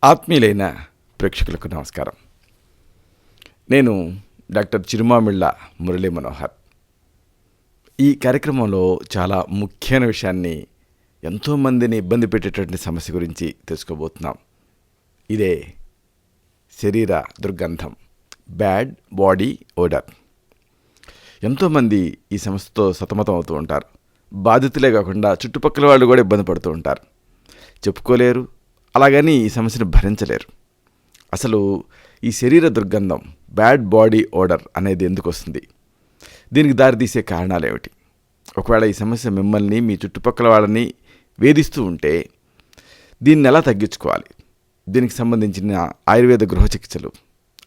ఆత్మీయులైన ప్రేక్షకులకు నమస్కారం. నేను డాక్టర్ చిరుమామిళ్ళ మురళీ మనోహర్. ఈ కార్యక్రమంలో చాలా ముఖ్యమైన విషయాన్ని, ఎంతోమందిని ఇబ్బంది పెట్టేటువంటి సమస్య గురించి తెలుసుకోబోతున్నాం. ఇదే శరీర దుర్గంధం, బ్యాడ్ బాడీ ఓడర్. ఎంతోమంది ఈ సమస్యతో సతమతం అవుతూ ఉంటారు. బాధితులే కాకుండా చుట్టుపక్కల వాళ్ళు కూడా ఇబ్బంది పడుతూ ఉంటారు. చెప్పుకోలేరు, అలాగని ఈ సమస్యను భరించలేరు. అసలు ఈ శరీర దుర్గంధం, బ్యాడ్ బాడీ ఓడర్ అనేది ఎందుకు వస్తుంది? దీనికి దారితీసే కారణాలు ఏమిటి? ఒకవేళ ఈ సమస్య మిమ్మల్ని, మీ చుట్టుపక్కల వాళ్ళని వేధిస్తూ ఉంటే దీన్ని ఎలా తగ్గించుకోవాలి? దీనికి సంబంధించిన ఆయుర్వేద గృహ చికిత్సలు,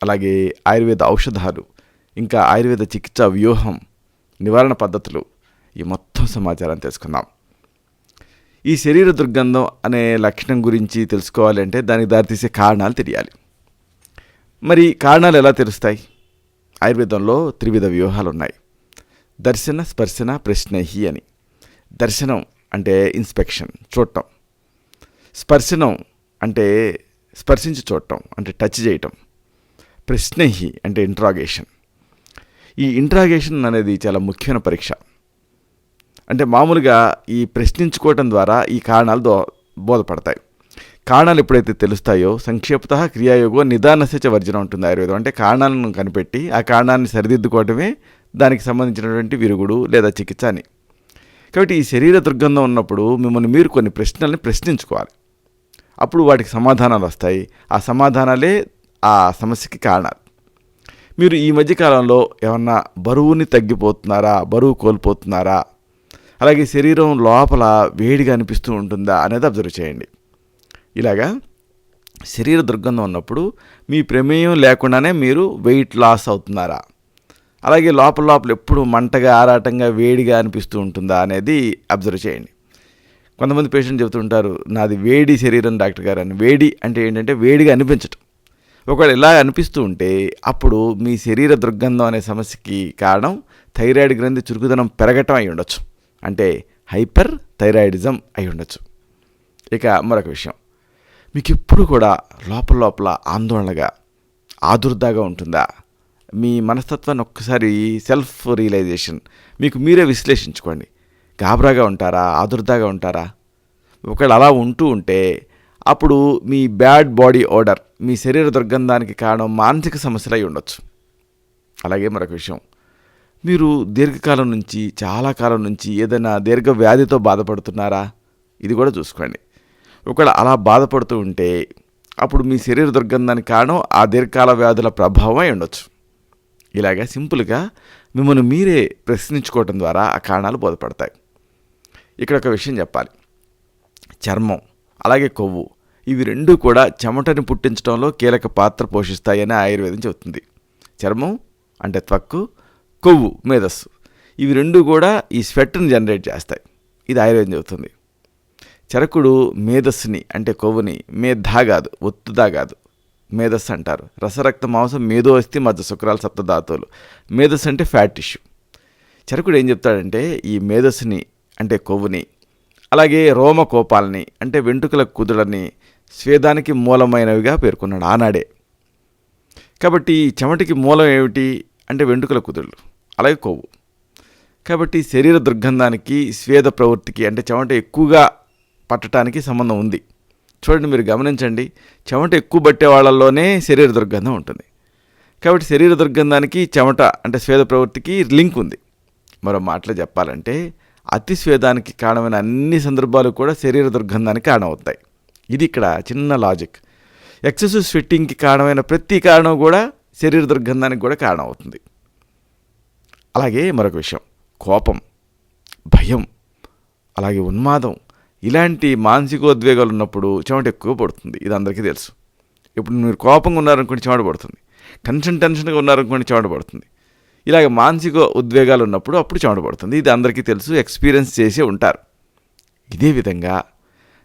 అలాగే ఆయుర్వేద ఔషధాలు, ఇంకా ఆయుర్వేద చికిత్సా వ్యూహం, నివారణ పద్ధతులు, ఈ మొత్తం సమాచారం తెలుసుకుందాం. ఈ శరీర దుర్గంధం అనే లక్షణం గురించి తెలుసుకోవాలి అంటే దానికి దారితీసే కారణాలు తెలియాలి. మరి కారణాలు ఎలా తెలుస్తాయి? ఆయుర్వేదంలో త్రివిధ వ్యూహాలు ఉన్నాయి. దర్శన, స్పర్శన, ప్రశ్నహి అని. దర్శనం అంటే ఇన్స్పెక్షన్, చూడటం. స్పర్శనం అంటే స్పర్శించి చూడటం, అంటే టచ్ చేయటం. ప్రశ్నహి అంటే ఇంట్రాగేషన్. ఈ ఇంట్రాగేషన్ అనేది చాలా ముఖ్యమైన పరీక్ష. అంటే మామూలుగా ఈ ప్రశ్నించుకోవటం ద్వారా ఈ కారణాలు బోధపడతాయి. కారణాలు ఎప్పుడైతే తెలుస్తాయో సంక్షేపత క్రియాయోగో నిదానస్య చ వర్జనం ఉంటుంది ఆయుర్వేదం. అంటే కారణాలను కనిపెట్టి ఆ కారణాన్ని సరిదిద్దుకోవటమే దానికి సంబంధించినటువంటి విరుగుడు లేదా చికిత్స అని. కాబట్టి ఈ శరీర దుర్గంధం ఉన్నప్పుడు మిమ్మల్ని మీరు కొన్ని ప్రశ్నల్ని ప్రశ్నించుకోవాలి. అప్పుడు వాటికి సమాధానాలు వస్తాయి. ఆ సమాధానాలే ఆ సమస్యకి కారణాలు. మీరు ఈ మధ్యకాలంలో ఏమన్నా బరువుని తగ్గిపోతున్నారా, బరువు కోల్పోతున్నారా, అలాగే శరీరం లోపల వేడిగా అనిపిస్తూ ఉంటుందా అనేది అబ్జర్వ్ చేయండి. ఇలాగా శరీర దుర్గంధం ఉన్నప్పుడు మీ ప్రమేయం లేకుండానే మీరు వెయిట్ లాస్ అవుతున్నారా, అలాగే లోపల ఎప్పుడు మంటగా, ఆరాటంగా, వేడిగా అనిపిస్తూ ఉంటుందా అనేది అబ్జర్వ్ చేయండి. కొంతమంది పేషెంట్ చెబుతుంటారు, నాది వేడి శరీరం డాక్టర్ గారు అని. వేడి అంటే ఏంటంటే వేడిగా అనిపించటం. ఒకవేళ ఇలా అనిపిస్తూ ఉంటే అప్పుడు మీ శరీర దుర్గంధం అనే సమస్యకి కారణం థైరాయిడ్ గ్రంథి చురుకుదనం పెరగటం అయి ఉండొచ్చు. అంటే హైపర్ థైరాయిడిజం అయి ఉండొచ్చు. ఇక మరొక విషయం, మీకు ఎప్పుడు కూడా లోపల ఆందోళనగా, ఆదుర్దాగా ఉంటుందా? మీ మనస్తత్వాన్ని ఒక్కసారి సెల్ఫ్ రియలైజేషన్, మీకు మీరే విశ్లేషించుకోండి. గాబరాగా ఉంటారా, ఆదుర్దాగా ఉంటారా? ఒకవేళ అలా ఉంటే అప్పుడు మీ బ్యాడ్ బాడీ ఓడర్, మీ శరీర దుర్గంధానికి కారణం మానసిక సమస్యలు అయి ఉండొచ్చు. అలాగే మరొక విషయం, మీరు దీర్ఘకాలం నుంచి, చాలా కాలం నుంచి ఏదైనా దీర్ఘ వ్యాధితో బాధపడుతున్నారా? ఇది కూడా చూసుకోండి. ఒకవేళ అలా బాధపడుతూ ఉంటే అప్పుడు మీ శరీర దుర్గంధానికి కారణం ఆ దీర్ఘకాల వ్యాధుల ప్రభావం అయి ఉండొచ్చు. ఇలాగా సింపుల్గా మిమ్మల్ని మీరే ప్రశ్నించుకోవటం ద్వారా ఆ కారణాలు బోధపడతాయి. ఇక్కడ ఒక విషయం చెప్పాలి. చర్మం అలాగే కొవ్వు, ఇవి రెండూ కూడా చెమటని పుట్టించడంలో కీలక పాత్ర పోషిస్తాయని ఆయుర్వేదం చెబుతుంది. చర్మం అంటే త్వక్కు, కొవ్వు మేధస్సు, ఇవి రెండు కూడా ఈ స్వెట్ని జనరేట్ చేస్తాయి. ఇది ఆయుర్వేదం చెబుతుంది. చరకుడు మేధస్సుని అంటే కొవ్వుని మేధా కాదు, ఒత్తుదా కాదు, మేధస్సు అంటారు. రసరక్త మాంసం మేధో అస్థి మధ్య శుక్రాలు సప్తధాతువులు. మేధస్సు అంటే ఫ్యాట్ టిష్యూ. చరకుడు ఏం చెప్తాడంటే ఈ మేధస్సుని అంటే కొవ్వుని, అలాగే రోమకోపాలని అంటే వెంట్రుకల కుదులని స్వేదానికి మూలమైనవిగా పేర్కొన్నాడు ఆనాడే. కాబట్టి ఈ చెమటికి మూలం ఏమిటి అంటే వెంట్రుకల కుదుళ్ళు, అలాగే కొవ్వు. కాబట్టి శరీర దుర్గంధానికి స్వేద ప్రవృత్తికి అంటే చెమట ఎక్కువగా పట్టడానికి సంబంధం ఉంది. చూడండి, మీరు గమనించండి, చెమట ఎక్కువ పట్టే వాళ్ళల్లోనే శరీర దుర్గంధం ఉంటుంది. కాబట్టి శరీర దుర్గంధానికి చెమట అంటే స్వేద ప్రవృత్తికి లింక్ ఉంది. మరో మాటలో చెప్పాలంటే అతి స్వేదానికి కారణమైన అన్ని సందర్భాలు కూడా శరీర దుర్గంధానికి కారణమవుతాయి. ఇది ఇక్కడ చిన్న లాజిక్. ఎక్సెసివ్ స్వెట్టింగ్కి కారణమైన ప్రతి కారణం కూడా శరీర దుర్గంధానికి కూడా కారణమవుతుంది. అలాగే మరొక విషయం, కోపం, భయం, అలాగే ఉన్మాదం, ఇలాంటి మానసికోద్వేగాలు ఉన్నప్పుడు చెమట ఎక్కువ పడుతుంది. ఇది అందరికీ తెలుసు. ఇప్పుడు మీరు కోపంగా ఉన్నారనుకోండి చెమట పడుతుంది, టెన్షన్గా ఉన్నారనుకోండి చెమట పడుతుంది. ఇలాగ మానసిక ఉద్వేగాలు ఉన్నప్పుడు అప్పుడు చెమట పడుతుంది. ఇది అందరికీ తెలుసు, ఎక్స్పీరియన్స్ చేసే ఉంటారు. ఇదే విధంగా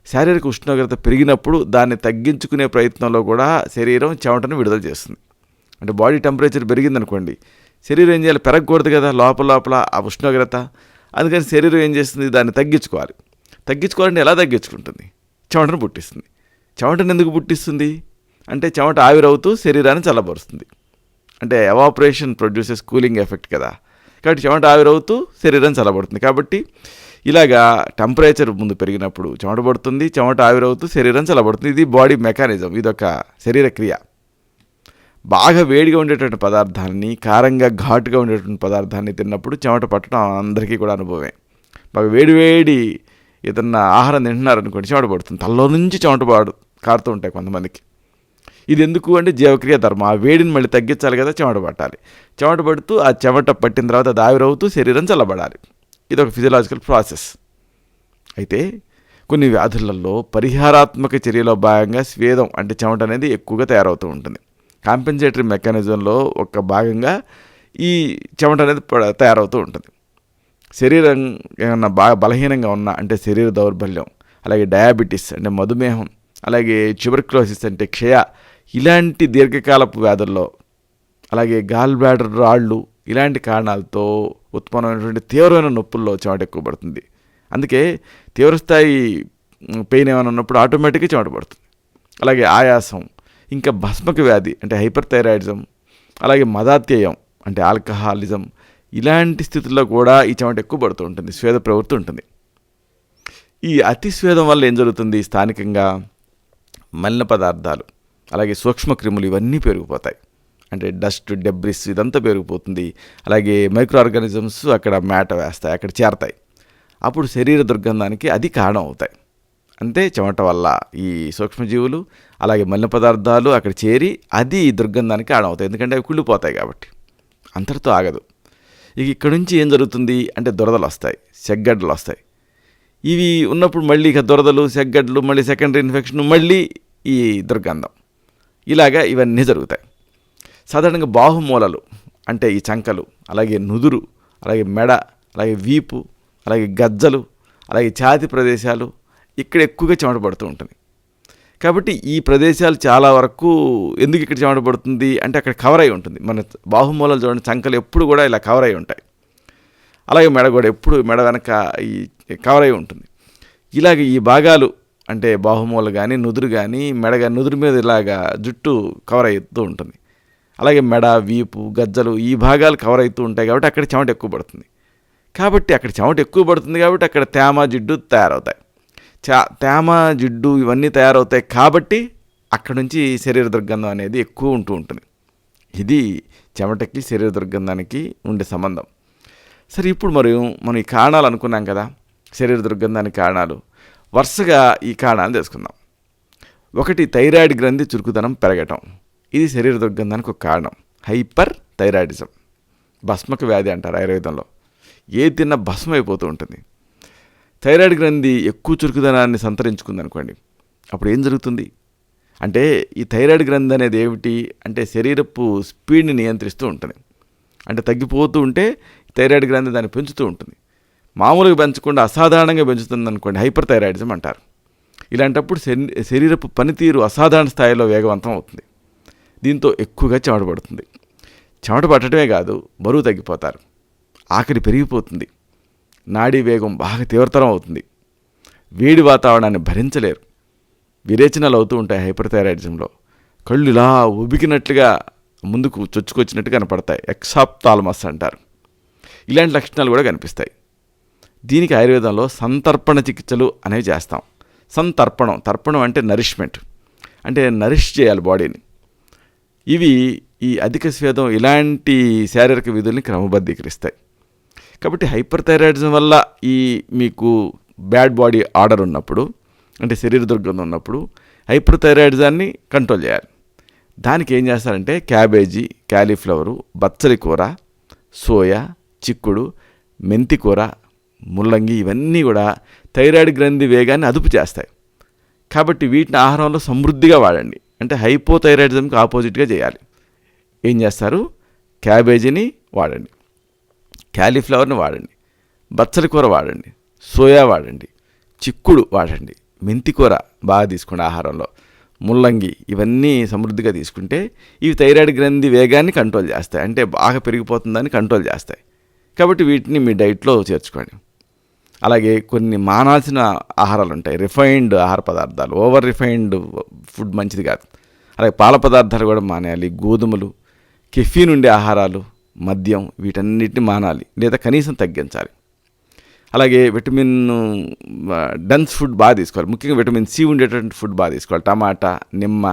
శారీరక ఉష్ణోగ్రత పెరిగినప్పుడు దాన్ని తగ్గించుకునే ప్రయత్నంలో కూడా శరీరం చెమటను విడుదల చేస్తుంది. అంటే బాడీ టెంపరేచర్ పెరిగిందనుకోండి, శరీరం ఏం చేయాలి? పెరగకూడదు కదా లోపల ఆ ఉష్ణోగ్రత. అందుకని శరీరం ఏం చేస్తుంది? దాన్ని తగ్గించుకోవాలి. తగ్గించుకోవాలంటే ఎలా తగ్గించుకుంటుంది? చెమటను పుట్టిస్తుంది. చెమటను ఎందుకు పుట్టిస్తుంది అంటే చెమట ఆవిరవుతూ శరీరాన్ని చల్లబరుస్తుంది. అంటే ఎవాపరేషన్ ప్రొడ్యూసెస్ కూలింగ్ ఎఫెక్ట్ కదా. కాబట్టి చెమట ఆవిరవుతూ శరీరం చల్లబడుతుంది. కాబట్టి ఇలాగా టెంపరేచర్ ముందు పెరిగినప్పుడు చెమట పడుతుంది, చెమట ఆవిరవుతూ శరీరం చల్లబడుతుంది. ఇది బాడీ మెకానిజం, ఇదొక శరీర క్రియ. బాగా వేడిగా ఉండేటువంటి పదార్థాన్ని, కారంగా ఘాటుగా ఉండేటువంటి పదార్థాన్ని తిన్నప్పుడు చెమట పట్టడం అందరికీ కూడా అనుభవమే. బాగా వేడి ఏదన్నా ఆహారం తింటున్నారనుకోండి, చెమట పడుతుంది. తలలో నుంచి చెమట కారుతూ ఉంటాయి కొంతమందికి. ఇది ఎందుకు అంటే జీవక్రియ ధర్మం. ఆ వేడిని మళ్ళీ తగ్గించాలి కదా, చెమట పట్టాలి. చెమట పడుతూ ఆ చెమట పట్టిన తర్వాత అది ఆవిరవుతూ శరీరం చల్లబడాలి. ఇది ఒక ఫిజియలాజికల్ ప్రాసెస్. అయితే కొన్ని వ్యాధులలో పరిహారాత్మక చర్యలో భాగంగా స్వేదం అంటే చెమట అనేది ఎక్కువగా తయారవుతూ ఉంటుంది. కాంపెన్సేటరీ మెకానిజంలో ఒక భాగంగా ఈ చెమట అనేది తయారవుతూ ఉంటుంది. శరీరం ఏమన్నా బాగా బలహీనంగా ఉన్నా అంటే శరీర దౌర్బల్యం, అలాగే డయాబెటీస్ అంటే మధుమేహం, అలాగే ట్యూబర్క్యులోసిస్ అంటే క్షయ, ఇలాంటి దీర్ఘకాలపు వ్యాధుల్లో, అలాగే గాల్ బ్లాడర్ రాళ్ళు, ఇలాంటి కారణాలతో ఉత్పన్నమైనటువంటి తీవ్రమైన నొప్పుల్లో చెమట ఎక్కువ పడుతుంది. అందుకే తీవ్రస్థాయి పెయిన్ ఏమైనా ఉన్నప్పుడు ఆటోమేటిక్గా చెమట పడుతుంది. అలాగే ఆయాసం, ఇంకా భస్మక వ్యాధి అంటే హైపర్ థైరాయిడిజం, అలాగే మదాత్యయం అంటే ఆల్కహాలిజం, ఇలాంటి స్థితుల్లో కూడా ఈ చెమట ఎక్కువ పడుతూ ఉంటుంది, స్వేద ప్రవృత్తి ఉంటుంది. ఈ అతి స్వేదం వల్ల ఏం జరుగుతుంది, స్థానికంగా మలిన పదార్థాలు, అలాగే సూక్ష్మక్రిములు ఇవన్నీ పెరిగిపోతాయి. అంటే డస్ట్, డెబ్రిస్ ఇదంతా పెరిగిపోతుంది. అలాగే మైక్రో ఆర్గానిజమ్స్ అక్కడ మేట వేస్తాయి, అక్కడ చేరతాయి. అప్పుడు శరీర దుర్గంధానికి అది కారణం అవుతాయి. అంతే చెమట వల్ల ఈ సూక్ష్మజీవులు అలాగే మలిన పదార్థాలు అక్కడ చేరి అది దుర్గంధానికి కారణం అవుతాయి. ఎందుకంటే అవి కుళ్ళిపోతాయి కాబట్టి. అంతటితో ఆగదు. ఇక ఇక్కడ నుంచి ఏం జరుగుతుంది అంటే దురదలు వస్తాయి, సెగ్గడ్డలు వస్తాయి. ఇవి ఉన్నప్పుడు మళ్ళీ ఇక దురదలు, సెగ్గడ్డలు, మళ్ళీ సెకండరీ ఇన్ఫెక్షన్, మళ్ళీ ఈ దుర్గంధం, ఇలాగా ఇవన్నీ జరుగుతాయి. సాధారణంగా బాహుమూలలు అంటే ఈ చంకలు, అలాగే నుదురు, అలాగే మెడ, అలాగే వీపు, అలాగే గజ్జలు, అలాగే ఛాతి ప్రదేశాలు, ఇక్కడ ఎక్కువగా చెమట పడుతూ ఉంటుంది. కాబట్టి ఈ ప్రదేశాలు చాలా వరకు ఎందుకు ఇక్కడ చెమట పడుతుంది అంటే అక్కడ కవర్ అయి ఉంటుంది. మన బాహుమూలలు చూడండి, చంకలు ఎప్పుడు కూడా ఇలా కవర్ అయి ఉంటాయి. అలాగే మెడ కూడా ఎప్పుడు మెడ వెనక ఈ కవర్ అయి ఉంటుంది. ఇలాగ ఈ భాగాలు అంటే బాహుమూల కానీ, నుదురు కానీ, మెడ కానీ, నుదురు మీద ఇలాగా జుట్టు కవర్ అవుతూ ఉంటుంది. అలాగే మెడ, వీపు, గజ్జలు ఈ భాగాలు కవర్ అవుతూ ఉంటాయి. కాబట్టి అక్కడ చెమట ఎక్కువ పడుతుంది. కాబట్టి అక్కడ చెమట ఎక్కువ పడుతుంది కాబట్టి అక్కడ తేమ, జిడ్డు తయారవుతాయి. తేమ, జిడ్డు ఇవన్నీ తయారవుతాయి కాబట్టి అక్కడ నుంచి శరీర దుర్గంధం అనేది ఎక్కువ ఉంటూ ఉంటుంది. ఇది చెమటకి శరీర దుర్గంధానికి ఉండే సంబంధం. సరే, ఇప్పుడు మనం ఈ కారణాలు అనుకున్నాం కదా, శరీర దుర్గంధానికి కారణాలు. వరుసగా ఈ కారణాలు తెలుసుకుందాం. ఒకటి, థైరాయిడ్ గ్రంథి చురుకుదనం పెరగటం. ఇది శరీర దుర్గంధానికి ఒక కారణం. హైపర్ థైరాయిడిజం, భస్మక వ్యాధి అంటారు ఆయుర్వేదంలో. ఏ తిన్న భస్మం అయిపోతూ ఉంటుంది. థైరాయిడ్ గ్రంథి ఎక్కువ చురుకుదనాన్ని సంతరించుకుందనుకోండి, అప్పుడు ఏం జరుగుతుంది అంటే ఈ థైరాయిడ్ గ్రంథి అనేది ఏమిటి అంటే శరీరపు స్పీడ్ని నియంత్రిస్తూ ఉంటుంది. అంటే తగ్గిపోతూ ఉంటే థైరాయిడ్ గ్రంథి దాన్ని పెంచుతూ ఉంటుంది. మామూలుగా పెంచకుండా అసాధారణంగా పెంచుతుంది అనుకోండి, హైపర్ థైరాయిడిజం అంటారు. ఇలాంటప్పుడు శరీరపు పనితీరు అసాధారణ స్థాయిలో వేగవంతం అవుతుంది. దీంతో ఎక్కువగా చెమట పడుతుంది. చెమట పట్టడమే కాదు, బరువు తగ్గిపోతారు, ఆకలి పెరిగిపోతుంది, నాడీ వేగం బాగా తీవ్రతరం అవుతుంది, వేడి వాతావరణాన్ని భరించలేరు, విరేచనాలు అవుతూ ఉంటాయి. హైపర్ థైరాయిడిజంలో కళ్ళు ఇలా ఉబికినట్లుగా ముందుకు చొచ్చుకొచ్చినట్టు కనపడతాయి, ఎక్సాప్థాల్మస్ అంటారు. ఇలాంటి లక్షణాలు కూడా కనిపిస్తాయి. దీనికి ఆయుర్వేదంలో సంతర్పణ చికిత్సలు అనేవి చేస్తాం. తర్పణం అంటే నరిష్మెంట్, అంటే నరిష్ చేయాలి బాడీని. ఇవి ఈ అధిక స్వేదం ఇలాంటి శారీరక విధుల్ని క్రమబద్ధీకరిస్తాయి. కాబట్టి హైపర్ థైరాయిడిజం వల్ల ఈ మీకు బ్యాడ్ బాడీ ఆర్డర్ ఉన్నప్పుడు, అంటే శరీర దుర్గంధం ఉన్నప్పుడు హైపర్ థైరాయిడిజాన్ని కంట్రోల్ చేయాలి. దానికి ఏం చేస్తారంటే క్యాబేజీ, క్యాలీఫ్లవరు, బచ్చలి కూర, సోయా, చిక్కుడు, మెంతి కూర, ముల్లంగి ఇవన్నీ కూడా థైరాయిడ్ గ్రంథి వేగాన్ని అదుపు చేస్తాయి. కాబట్టి వీటిని ఆహారంలో సమృద్ధిగా వాడండి. అంటే హైపోథైరాయిడిజంకి ఆపోజిట్గా చేయాలి. ఏం చేస్తారు, క్యాబేజీని వాడండి, క్యాలీఫ్లవర్ని వాడండి, బచ్చలి కూర వాడండి, సోయా వాడండి, చిక్కుడు వాడండి, మెంతి కూర బాగా తీసుకోండి ఆహారంలో, ముల్లంగి ఇవన్నీ సమృద్ధిగా తీసుకుంటే ఇవి థైరాయిడ్ గ్రంథి వేగాన్ని కంట్రోల్ చేస్తాయి. అంటే బాగా పెరిగిపోతుందని కంట్రోల్ చేస్తాయి. కాబట్టి వీటిని మీ డైట్లో చేర్చుకోండి. అలాగే కొన్ని మానాల్సిన ఆహారాలు ఉంటాయి, రిఫైన్డ్ ఆహార పదార్థాలు. ఓవర్ రిఫైన్డ్ ఫుడ్ మంచిది కాదు. అలాగే పాల పదార్థాలు కూడా మానేయాలి. గోధుమలు, కెఫీన్ ఉండే ఆహారాలు, మద్యం, వీటన్నిటిని మానాలి లేదా కనీసం తగ్గించాలి. అలాగే విటమిన్ డెన్స్ ఫుడ్ బాగా తీసుకోవాలి. ముఖ్యంగా విటమిన్ సి ఉండేటటువంటి ఫుడ్ బాగా తీసుకోవాలి. టమాటా, నిమ్మ,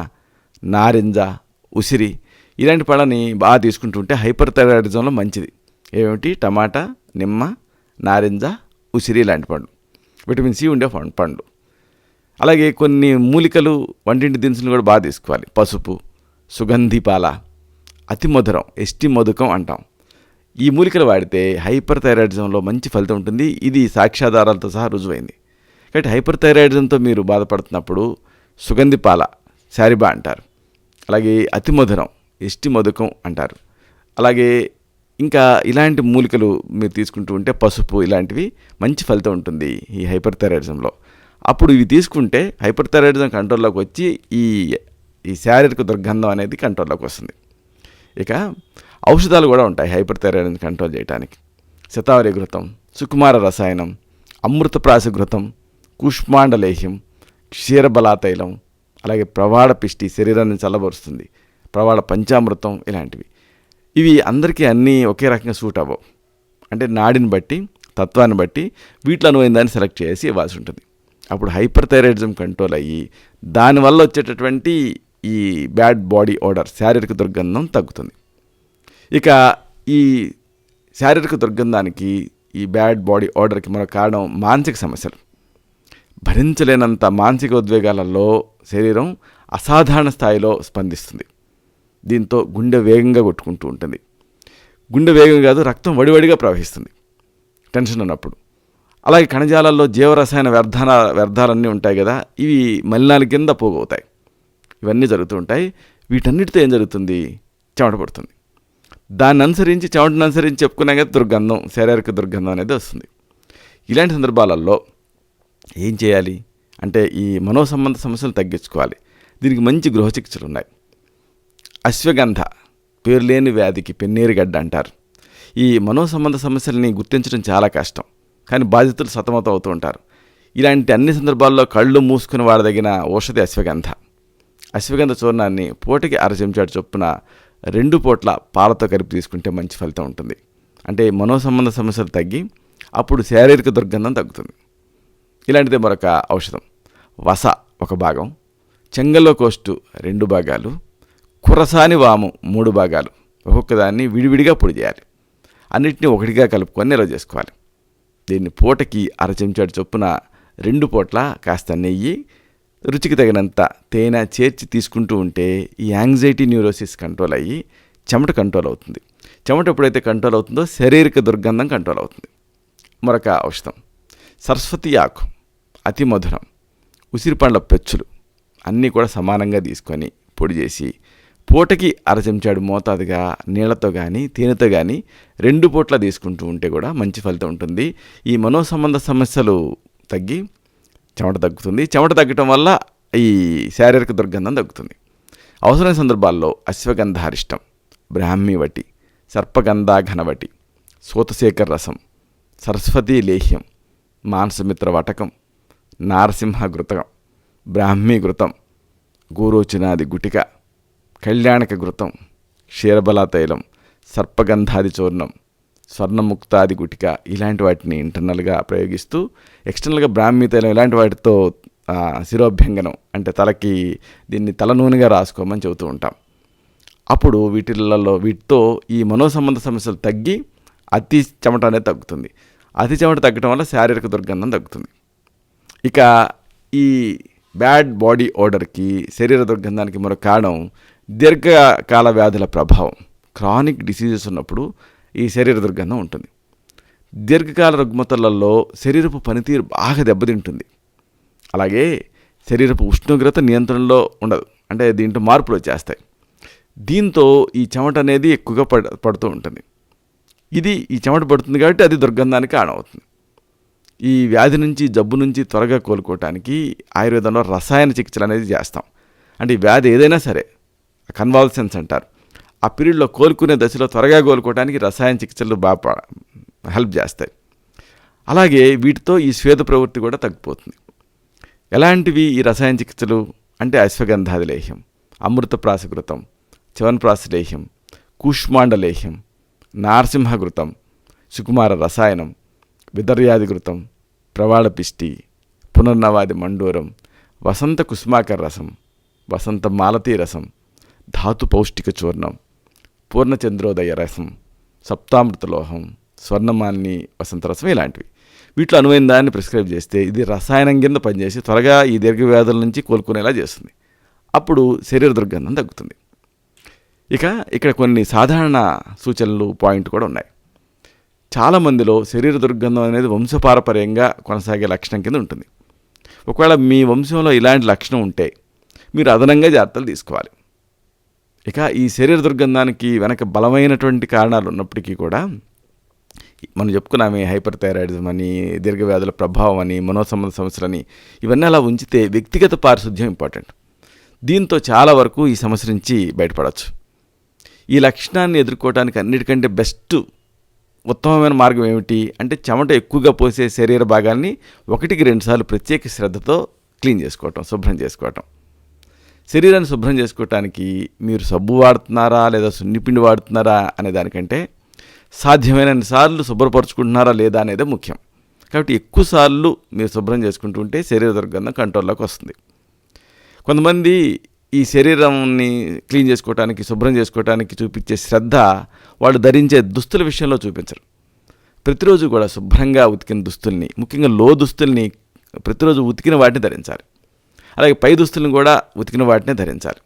నారింజ, ఉసిరి ఇలాంటి పళ్ళని బాగా తీసుకుంటుంటే హైపర్ థైరాయిడిజంలో మంచిది. ఏమిటి? టమాటా, నిమ్మ, నారింజ, ఉసిరి ఇలాంటి పండు, విటమిన్ సి ఉండే పండు. అలాగే కొన్ని మూలికలు, వంటింటి దినుసులు కూడా బాగా తీసుకోవాలి. పసుపు, సుగంధి పాల, అతి మధురం, ఎస్టి మధుకం అంటాం. ఈ మూలికలు వాడితే హైపర్ థైరాయిడిజంలో మంచి ఫలితం ఉంటుంది. ఇది సాక్ష్యాధారాలతో సహా రుజువైంది. కాబట్టి హైపర్ థైరాయిడిజంతో మీరు బాధపడుతున్నప్పుడు సుగంధి పాల, శారిబా అంటారు. అలాగే అతి మధురం, ఎస్టి మధుకం అంటారు. అలాగే ఇంకా ఇలాంటి మూలికలు మీరు తీసుకుంటూ ఉంటే పసుపు, ఇలాంటివి మంచి ఫలితం ఉంటుంది ఈ హైపర్ థైరాయిడిజంలో. అప్పుడు ఇవి తీసుకుంటే హైపర్ థైరాయిడిజం కంట్రోల్లోకి వచ్చి ఈ శారీరక దుర్గంధం అనేది కంట్రోల్లోకి వస్తుంది. ఇక ఔషధాలు కూడా ఉంటాయి హైపర్ థైరాయిడ్ని కంట్రోల్ చేయడానికి. శతావరి ఘృతం, సుకుమార రసాయనం, అమృతప్రాశ ఘృతం, కుష్మాండలేహ్యం, క్షీరబలాతైలం, అలాగే ప్రవాళ పిష్టి శరీరాన్ని చల్లబరుస్తుంది, ప్రవాళ పంచామృతం ఇలాంటివి. ఇవి అందరికీ అన్నీ ఒకే రకంగా సూట్ అవ్వవు. అంటే నాడిని బట్టి, తత్వాన్ని బట్టి వీటిలో అనువైన దాన్ని సెలెక్ట్ చేసి ఇవ్వాల్సి ఉంటుంది. అప్పుడు హైపర్ థైరాయిడిజం కంట్రోల్ అయ్యి దానివల్ల వచ్చేటటువంటి ఈ బ్యాడ్ బాడీ ఓడర్, శారీరక దుర్గంధం తగ్గుతుంది. ఇక ఈ శారీరక దుర్గంధానికి, ఈ బ్యాడ్ బాడీ ఓడర్కి మరో కారణం మానసిక సమస్యలు. భరించలేనంత మానసిక ఉద్వేగాలలో శరీరం అసాధారణ స్థాయిలో స్పందిస్తుంది. దీంతో గుండె వేగంగా కొట్టుకుంటూ ఉంటుంది. గుండె వేగం కాదు, రక్తం వడివడిగా ప్రవహిస్తుంది టెన్షన్ ఉన్నప్పుడు. అలాగే కణజాలాల్లో జీవరసాయన వ్యర్థాలన్నీ ఉంటాయి కదా, ఇవి మలినాల కింద పోగవుతాయి. ఇవన్నీ జరుగుతూ ఉంటాయి. వీటన్నిటితో ఏం జరుగుతుంది? చెమట పడుతుంది. దాన్ని అనుసరించి, చెమటను అనుసరించి చెప్పుకునే కదా దుర్గంధం, శారీరక దుర్గంధం అనేది వస్తుంది. ఇలాంటి సందర్భాలలో ఏం చేయాలి అంటే ఈ మనోసంబంధ సమస్యలు తగ్గించుకోవాలి. దీనికి మంచి గృహ చికిత్సలు ఉన్నాయి. అశ్వగంధ, పేరు లేని వ్యాధికి పెన్నేరుగడ్డ అంటారు. ఈ మనోసంబంధ సమస్యల్ని గుర్తించడం చాలా కష్టం, కానీ బాధితులు సతమతం అవుతూ ఉంటారు. ఇలాంటి అన్ని సందర్భాల్లో కళ్ళు మూసుకుని వాడదగిన ఔషధి అశ్వగంధ. అశ్వగంధ చూర్ణాన్ని పూటకి 1/2 చెంచాడు చొప్పున 2 పూట్ల పాలతో కలిపి తీసుకుంటే మంచి ఫలితం ఉంటుంది. అంటే మనోసంబంధ సమస్యలు తగ్గి అప్పుడు శారీరక దుర్గంధం తగ్గుతుంది. ఇలాంటిదే మరొక ఔషధం. వస 1 భాగం, చెంగల్లో కోస్టు 2 భాగాలు, కురసాని వాము 3 భాగాలు, ఒక్కొక్కదాన్ని విడివిడిగా పొడి చేయాలి. అన్నిటినీ ఒకటిగా కలుపుకొని నిల్వ చేసుకోవాలి. దీన్ని పూటకి 1/2 చెంచాడు చొప్పున 2 పూట్ల కాస్త నెయ్యి, రుచికి తగినంత తేనె చేర్చి తీసుకుంటూ ఉంటే ఈ యాంగ్జైటీ, న్యూరోసిస్ కంట్రోల్ అయ్యి చెమట కంట్రోల్ అవుతుంది. చెమట ఎప్పుడైతే కంట్రోల్ అవుతుందో శారీరక దుర్గంధం కంట్రోల్ అవుతుంది. మరొక ఔషధం సరస్వతి ఆకు, అతి మధురం, ఉసిరి పండ్ల పెచ్చులు అన్నీ కూడా సమానంగా తీసుకొని పొడి చేసి పూటకి 1/2 చెంచాడు మోతాదుగా నీళ్లతో కానీ తేనెతో కానీ 2 పూట్ల తీసుకుంటూ ఉంటే కూడా మంచి ఫలితం ఉంటుంది. ఈ మనోసంబంధ సమస్యలు తగ్గి చెమట తగ్గుతుంది. చెమట తగ్గటం వల్ల ఈ శారీరక దుర్గంధం తగ్గుతుంది. అవసరమైన సందర్భాల్లో అశ్వగంధారిష్టం, బ్రాహ్మీ వటి, సర్పగంధా ఘనవటి, సూతశేఖర రసం, సరస్వతీ లేహ్యం, మానసమిత్ర వటకం, నారసింహ ఘృతం, బ్రాహ్మీ ఘృతం, గోరోచనాది గుటిక, కళ్యాణక ఘృతం, క్షీరబలా తైలం, సర్పగంధాది చూర్ణం, స్వర్ణముక్తాది గుటిక ఇలాంటి వాటిని ఇంటర్నల్గా ప్రయోగిస్తూ ఎక్స్టర్నల్గా బ్రాహ్మీ తైలం ఇలాంటి వాటితో శిరోభ్యంగనం అంటే తలకి దీన్ని తల నూనెగా రాసుకోమని చెబుతూ ఉంటాం. అప్పుడు వీటితో ఈ మనోసంబంధ సమస్యలు తగ్గి అతి చెమట అనేది తగ్గుతుంది. అతి చెమట తగ్గడం వల్ల శారీరక దుర్గంధం తగ్గుతుంది. ఇక ఈ బ్యాడ్ బాడీ ఓడర్కి, శరీర దుర్గంధానికి మరో కారణం దీర్ఘకాల వ్యాధుల ప్రభావం. క్రానిక్ డిసీజెస్ ఉన్నప్పుడు ఈ శరీర దుర్గంధం ఉంటుంది. దీర్ఘకాల రుగ్మతలలో శరీరపు పనితీరు బాగా దెబ్బతింటుంది. అలాగే శరీరపు ఉష్ణోగ్రత నియంత్రణలో ఉండదు, అంటే దీంట్లో మార్పులు వచ్చేస్తాయి. దీంతో ఈ చెమట అనేది ఎక్కువగా పడుతూ ఉంటుంది. ఈ చెమట పడుతుంది కాబట్టి అది దుర్గంధానికి కారణమవుతుంది. ఈ వ్యాధి నుంచి, జబ్బు నుంచి త్వరగా కోలుకోవటానికి ఆయుర్వేదంలో రసాయన చికిత్సలు అనేది చేస్తాం. అంటే ఈ వ్యాధి ఏదైనా సరే కన్వాల్సెన్స్ అంటారు. ఆ పీరియడ్లో కోలుకునే దశలో త్వరగా కోలుకోవడానికి రసాయన చికిత్సలు బాగా హెల్ప్ చేస్తాయి. అలాగే వీటితో ఈ స్వేద ప్రవృత్తి కూడా తగ్గిపోతుంది. ఎలాంటివి ఈ రసాయన చికిత్సలు అంటే అశ్వగంధాది లేహ్యం, అమృతప్రాసఘృతం, చ్యవనప్రాసలేహ్యం, కూష్మాండలేహ్యం, నారసింహఘృతం, సుకుమార రసాయనం, విదర్యాదిఘృతం, ప్రవాళపిష్టి, పునర్నవాది మండూరం, వసంత కుసుమాకర రసం, వసంత మాలతీ రసం, ధాతు పౌష్టిక చూర్ణం, పూర్ణచంద్రోదయ రసం, సప్తామృతలోహం, స్వర్ణమాలిని వసంత రసం ఇలాంటివి. వీటిలో అనువైన దాన్ని ప్రిస్క్రైబ్ చేస్తే ఇది రసాయనం కింద పనిచేసి త్వరగా ఈ దీర్ఘవ్యాధుల నుంచి కోలుకునేలా చేస్తుంది. అప్పుడు శరీర దుర్గంధం తగ్గుతుంది. ఇక ఇక్కడ కొన్ని సాధారణ సూచనలు పాయింట్ కూడా ఉన్నాయి. చాలామందిలో శరీర దుర్గంధం అనేది వంశపారపర్యంగా కొనసాగే లక్షణం కింద ఉంటుంది. ఒకవేళ మీ వంశంలో ఇలాంటి లక్షణం ఉంటే మీరు అదనంగా జాగ్రత్తలు తీసుకోవాలి. ఇక ఈ శరీర దుర్గంధానికి వెనక బలమైనటువంటి కారణాలు ఉన్నప్పటికీ కూడా మనం చెప్పుకున్నామే హైపర్ థైరాయిడిజం అని, దీర్ఘవ్యాధుల ప్రభావం అని, మనోసంబంధ సమస్యలని, ఇవన్నీ అలా ఉంచితే వ్యక్తిగత పారిశుద్ధ్యం ఇంపార్టెంట్. దీంతో చాలా వరకు ఈ సమస్య నుంచి బయటపడవచ్చు. ఈ లక్షణాన్ని ఎదుర్కోవడానికి అన్నిటికంటే బెస్ట్ ఉత్తమమైన మార్గం ఏమిటి అంటే చెమట ఎక్కువగా పోసే శరీర భాగాన్ని 1-2 సార్లు ప్రత్యేక శ్రద్ధతో క్లీన్ చేసుకోవటం, శుభ్రం చేసుకోవటం. శరీరాన్ని శుభ్రం చేసుకోవటానికి మీరు సబ్బు వాడుతున్నారా లేదా సున్నిపిండి వాడుతున్నారా అనే దానికంటే సాధ్యమైనన్ని సార్లు శుభ్రపరచుకుంటున్నారా లేదా అనేదే ముఖ్యం. కాబట్టి ఎక్కువ సార్లు మీరు శుభ్రం చేసుకుంటూ ఉంటే శరీర దుర్గంధం కంట్రోల్లోకి వస్తుంది. కొంతమంది ఈ శరీరాన్ని క్లీన్ చేసుకోవటానికి, శుభ్రం చేసుకోవటానికి చూపించే శ్రద్ధ వాళ్ళు ధరించే దుస్తుల విషయంలో చూపించరు. ప్రతిరోజు కూడా శుభ్రంగా ఉతికిన దుస్తుల్ని, ముఖ్యంగా లో దుస్తుల్ని ప్రతిరోజు ఉతికిన వాటిని ధరించాలి. అలాగే పై దుస్తులను కూడా ఉతికిన వాటినే ధరించాలి.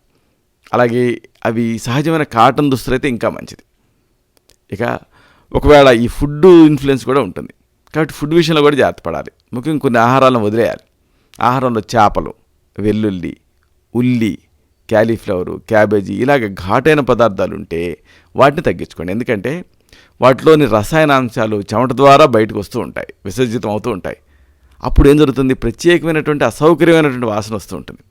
అలాగే అవి సహజమైన కాటన్ దుస్తులు అయితే ఇంకా మంచిది. ఇక ఒకవేళ ఈ ఫుడ్ ఇన్ఫ్లుయెన్స్ కూడా ఉంటుంది. కాబట్టి ఫుడ్ విషయంలో కూడా జాగ్రత్త పడాలి. ముఖ్యంగా కొన్ని ఆహారాలను వదిలేయాలి. ఆహారంలో చేపలు, వెల్లుల్లి, ఉల్లి, క్యాలీఫ్లవరు, క్యాబేజీ ఇలాగ ఘాటైన పదార్థాలు ఉంటే వాటిని తగ్గించుకోండి. ఎందుకంటే వాటిలోని రసాయనాంశాలు చెమట ద్వారా బయటకు వస్తూ ఉంటాయి, విసర్జితం అవుతూ ఉంటాయి. అప్పుడు ఏం జరుగుతుంది, ప్రత్యేకమైనటువంటి అసౌకర్యమైనటువంటి వాసన వస్తూ ఉంటుంది.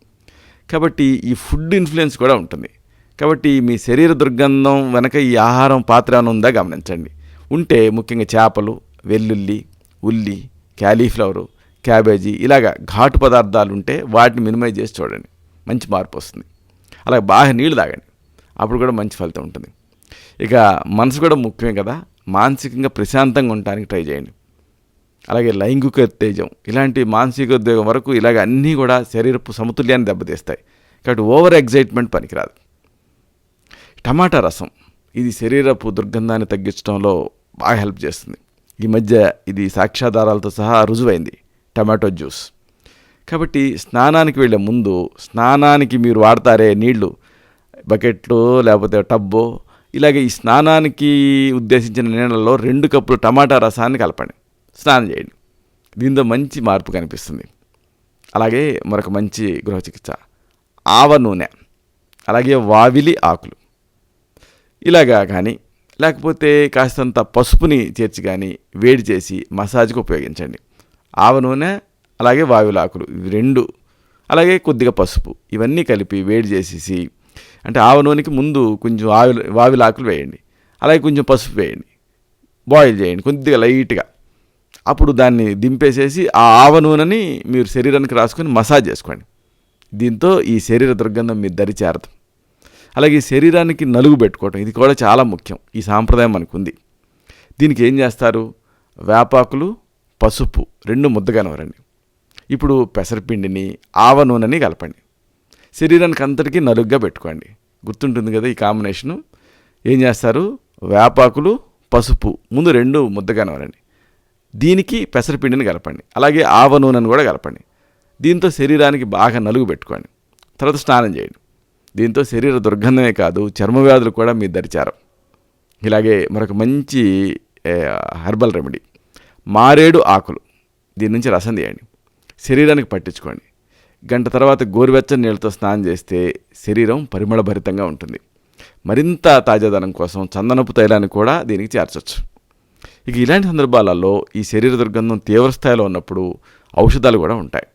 కాబట్టి ఈ ఫుడ్ ఇన్ఫ్లుయెన్స్ కూడా ఉంటుంది. కాబట్టి మీ శరీర దుర్గంధం వెనక ఈ ఆహారం పాత్ర అని ఉందా గమనించండి. ఉంటే ముఖ్యంగా చేపలు, వెల్లుల్లి, ఉల్లి, క్యాలీఫ్లవరు, క్యాబేజీ ఇలాగ ఘాటు పదార్థాలు ఉంటే వాటిని మినిమైజ్ చేసి చూడండి, మంచి మార్పు వస్తుంది. అలాగే బాగా నీళ్ళు తాగండి, అప్పుడు కూడా మంచి ఫలితం ఉంటుంది. ఇక మనసు కూడా ముఖ్యమే కదా, మానసికంగా ప్రశాంతంగా ఉండటానికి ట్రై చేయండి. అలాగే లైంగిక ఉత్తేజం ఇలాంటి మానసిక ఉద్వేగం వరకు ఇలాగ అన్నీ కూడా శరీరపు సమతుల్యాన్ని దెబ్బతీస్తాయి. కాబట్టి ఓవర్ ఎగ్జైట్మెంట్ పనికిరాదు. టమాటా రసం ఇది శరీరపు దుర్గంధాన్ని తగ్గించడంలో బాగా హెల్ప్ చేస్తుంది. ఈ మధ్య ఇది సాక్ష్యాధారాలతో సహా రుజువైంది, టమాటో జ్యూస్. కాబట్టి స్నానానికి వెళ్ళే ముందు, స్నానానికి మీరు వాడతారే నీళ్లు, బకెట్లు లేకపోతే టబ్బో, ఇలాగే ఈ స్నానానికి ఉద్దేశించిన నీళ్ళలో 2 కప్పులు టమాటా రసాన్ని కలపండి, స్నానం చేయండి. దీంతో మంచి మార్పు కనిపిస్తుంది. అలాగే మరొక మంచి గృహ చికిత్స ఆవ నూనె, అలాగే వావిలి ఆకులు ఇలాగా కానీ, లేకపోతే కాస్తంత పసుపుని చేర్చి కానీ వేడి చేసి మసాజ్కి ఉపయోగించండి. ఆవ నూనె అలాగే వావిలాకులు ఇవి 2, అలాగే కొద్దిగా పసుపు ఇవన్నీ కలిపి వేడి చేసేసి, అంటే ఆవ నూనెకి ముందు కొంచెం వావిలాకులు వేయండి, అలాగే కొంచెం పసుపు వేయండి, బాయిల్ చేయండి కొద్దిగా లైట్గా. అప్పుడు దాన్ని దింపేసేసి ఆ ఆవ నూనెని మీరు శరీరానికి రాసుకొని మసాజ్ చేసుకోండి. దీంతో ఈ శరీర దుర్గంధం మీ దరి చేరదు. అలాగే శరీరానికి నలుగు పెట్టుకోవటం ఇది కూడా చాలా ముఖ్యం. ఈ సాంప్రదాయం మనకు ఉంది. దీనికి ఏం చేస్తారు, వేపాకులు, పసుపు 2 ముద్దగా నూరండి. ఇప్పుడు పెసరపిండిని, ఆవ నూనెని కలపండి, శరీరానికి అంతటికీ నలుగ్గా పెట్టుకోండి. గుర్తుంటుంది కదా ఈ కాంబినేషను. ఏం చేస్తారు, వేపాకులు, పసుపు ముందు 2 ముద్దగా నూరండి, దీనికి పెసరపిండిని కలపండి, అలాగే ఆవ నూనెను కూడా కలపండి. దీంతో శరీరానికి బాగా నలుగు పెట్టుకోండి. తర్వాత స్నానం చేయండి. దీంతో శరీర దుర్గంధమే కాదు, చర్మ వ్యాధులు కూడా మీ దరిచారం. ఇలాగే మరొక మంచి హెర్బల్ రెమెడీ మారేడు ఆకులు, దీని నుంచి రసం తీయండి, శరీరానికి పట్టించుకోండి. గంట తర్వాత గోరువెచ్చని నీళ్ళతో స్నానం చేస్తే శరీరం పరిమళభరితంగా ఉంటుంది. మరింత తాజాదనం కోసం చందనపు తైలాన్ని కూడా దీనికి చేర్చవచ్చు. ఇక ఇలాంటి సందర్భాలలో ఈ శరీర దుర్గంధం తీవ్రస్థాయిలో ఉన్నప్పుడు ఔషధాలు కూడా ఉంటాయి.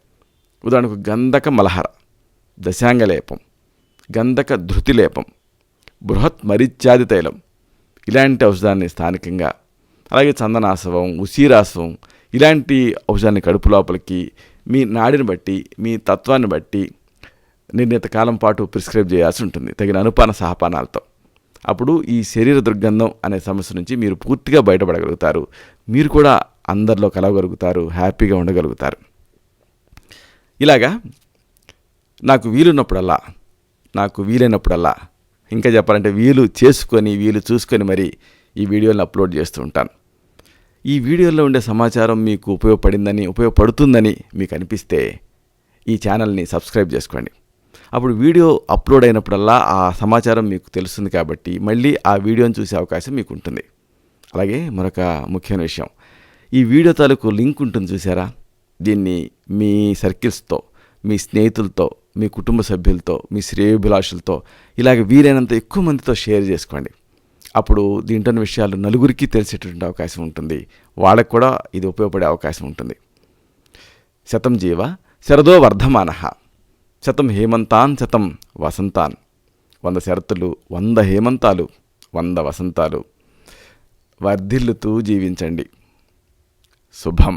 ఉదాహరణకు గంధక మలహర, దశాంగ లేపం, గంధక ధృతి లేపం, బృహత్ మరిత్యాది తైలం ఇలాంటి ఔషధాన్ని స్థానికంగా, అలాగే చందనాసవం, ఉసీరాసవం ఇలాంటి ఔషధాన్ని కడుపు లోపలికి మీ నాడిని బట్టి, మీ తత్వాన్ని బట్టి నిర్ణీత కాలం పాటు ప్రిస్క్రైబ్ చేయాల్సి ఉంటుంది తగిన అనుపాన సహపానాలతో. అప్పుడు ఈ శరీర దుర్గంధం అనే సమస్య నుంచి మీరు పూర్తిగా బయటపడగలుగుతారు. మీరు కూడా అందరిలో కలవగలుగుతారు, హ్యాపీగా ఉండగలుగుతారు. ఇలాగా నాకు వీలైనప్పుడల్లా, ఇంకా చెప్పాలంటే వీలు చూసుకొని మరి ఈ వీడియోలను అప్లోడ్ చేస్తూ ఉంటాను. ఈ వీడియోలో ఉండే సమాచారం మీకు ఉపయోగపడుతుందని మీకు అనిపిస్తే ఈ ఛానల్ని సబ్స్క్రైబ్ చేసుకోండి. అప్పుడు వీడియో అప్లోడ్ అయినప్పుడల్లా ఆ సమాచారం మీకు తెలుస్తుంది కాబట్టి మళ్ళీ ఆ వీడియోని చూసే అవకాశం మీకు ఉంటుంది. అలాగే మరొక ముఖ్యమైన విషయం, ఈ వీడియో తాలూకు లింక్ ఉంటుంది చూసారా, దీన్ని మీ సర్కిల్స్తో, మీ స్నేహితులతో, మీ కుటుంబ సభ్యులతో, మీ శ్రేయోభిలాషులతో ఇలాగ వీలైనంత ఎక్కువ మందితో షేర్ చేసుకోండి. అప్పుడు దీంట్లోని విషయాలు నలుగురికి తెలిసేటువంటి అవకాశం ఉంటుంది. వాళ్ళకు కూడా ఇది ఉపయోగపడే అవకాశం ఉంటుంది. శతం జీవ శరదో వర్ధమానః, శతం హేమంతాన్ శతం వసంతాన్. 100 శరతులు, 100 హేమంతాలు, 100 వసంతాలు. వర్ధిల్లుతూ జీవించండి. శుభం.